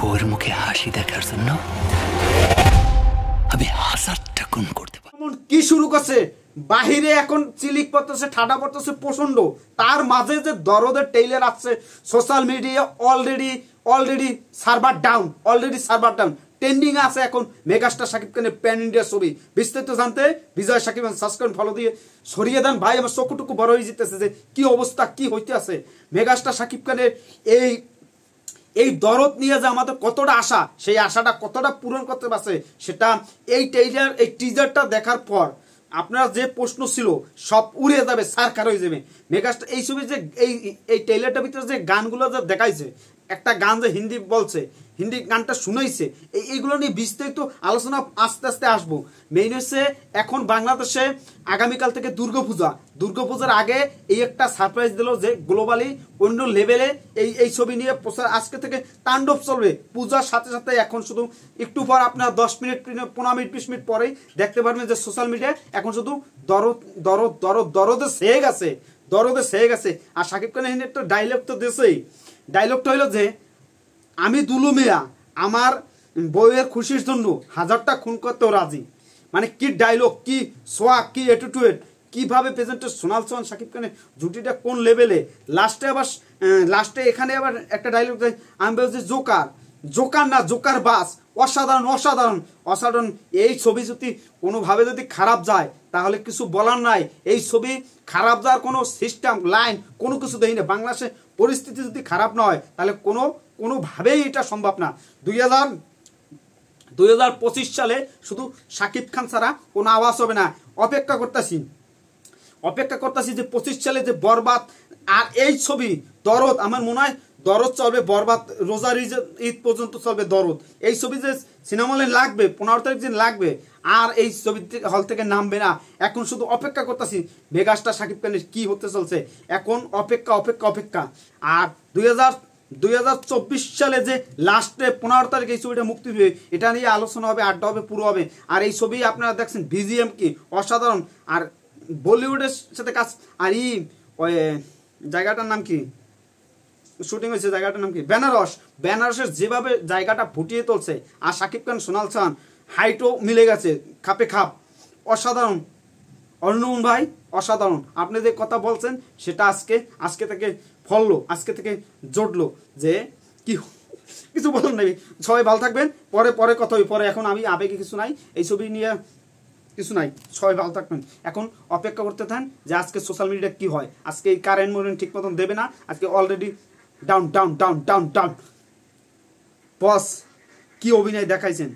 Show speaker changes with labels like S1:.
S1: বউয়ের মুখে হাসি দেখার জন্য আমি হাজারটা খুন করতে পারি।
S2: কি শুরু করছে বাহিরে এখন চিলিক পড়তেছে, ঠাডা পড়তেছে প্রচন্ড, তার মাঝে যে দরদের টেইলার আসছে social media already server down trending আছে এখন মেগাস্টার শাকিব খানের প্যান ইন্ডিয়া ছবি। বিস্তারিত জানতে বিজয় শাকিব সাবস্ক্রাইব ফলো দিয়ে সরিয়ে দেন ভাই, আমার চকুটুকু বড় হয়ে যেতেছে যে কি অবস্থা কি হইতে আছে। মেগাস্টার শাকিব খানের এই দরদ নিয়ে যে আমাদের কতটা আশা, সেই আশাটা কতটা পূরণ করতে পারছে সেটা এই টিজারটা দেখার পর আপনার যে প্রশ্ন ছিল সব উড়ে যাবে, সারকার হয়ে যাবে। মেগাস্টার এই ছবি যে এই ট্রেইলারটার ভিতরে যে গানগুলো যে দেখাইছে, একটা গান যে হিন্দি বলছে, হিন্দি গানটা শুনাইছে, এইগুলো নিয়ে বিস্তারিত আলোচনা আস্তে আস্তে আসবো। মেইন হচ্ছে এখন বাংলাদেশে আগামীকাল থেকে দুর্গাপূজার আগে এই একটা সারপ্রাইজ দিল যে গ্লোবালি অন্য লেভেলে এই ছবি নিয়ে প্রচার আজকে থেকে তাণ্ডব চলবে। পূজার সাথে সাথে এখন শুধু একটু পর আপনার 10 মিনিট 15 মিনিট 20 মিনিট পরেই দেখতে পারবেন যে সোশ্যাল মিডিয়ায় এখন শুধু দরদে সেয়ে গেছে। আর শাকিব খানের একটা ডায়লগ তো দেশেই, ডায়লগটা হইল যে আমি দুলু মিয়া আমার বউয়ের খুশির জন্য 1000টা খুন করতেও রাজি। মানে কি ডায়লগ, কি সোয়াগ, কি অ্যাটিটিউড, কিভাবে প্রেজেন্টের শোনালছেন শাকিব খানের জুটিটা কোন লেভেলে। লাস্টে এখানে আবার একটা ডায়লগ দেয়, আমি বলছি জোকার না জোকার বাস, অসাধারণ। এই ছবি যদি কোনোভাবে যদি খারাপ যায় তাহলে কিছু বলার নাই। এই ছবি খারাপ যাওয়ার কোনো সিস্টেম লাইন কোনো কিছু দেয় না। বাংলাদেশে পরিস্থিতি যদি খারাপ না হয় তাহলে কোনোভাবেই এটা সম্ভব না। 2025 সালে শুধু শাকিব খান ছাড়া কোনো আওয়াজ হবে না। অপেক্ষা করতেছি যে 25 সালে যে বরবাদ আর এই ছবি দরদ, আমার মনে হয় দরদ চলবে, বরবাদ রোজার ঈদ পর্যন্ত চলবে দরদ। এই ছবি যে সিনেমা হলে লাগবে 15 তারিখ দিন লাগবে, আর এই ছবি হল থেকে নামবে না। এখন শুধু অপেক্ষা করতেছি মেগাস্টার শাকিব খানের কি হতে চলছে। এখন অপেক্ষা। আর 2024 সালে যে লাস্টে 15 তারিখ এই ছবিটা মুক্তি হবে, এটা নিয়ে আলোচনা হবে, আড্ডা হবে, পুরো হবে। আর এই ছবি আপনারা দেখছেন বিজিএম কি অসাধারণ। আর বলিউডের সাথে কাজ, আর ওই জায়গাটার নাম কি শুটিং হয়েছে, জায়গাটার নাম কি বেনারসের যেভাবে জায়গাটা ফুটিয়ে তুলছে। আর শাকিব খান সোনাল খান হাইটও মিলে গেছে, খাপে খাপ, অসাধারণ। অর্ণবন ভাই অসাধারণ, আপনি যে কথা বলছেন সেটা আজকে থেকে ফললো, আজকে থেকে জড়লো যে কি কিছু বলার নেই। সবাই ভালো থাকবেন, পরে কথা হবে, পরে এখন আমি আবেগে কিছু নাই, এই ছবি নিয়ে কিছু নাই। সবাই ভালো থাকবেন, এখন অপেক্ষা করতে থাকেন যে আজকে সোশ্যাল মিডিয়া কি হয়। আজকে এই কারেন্ট ঠিক মতন দেবে না, আজকে অলরেডি ডাউন বস কি অভিনয় দেখাইছেন।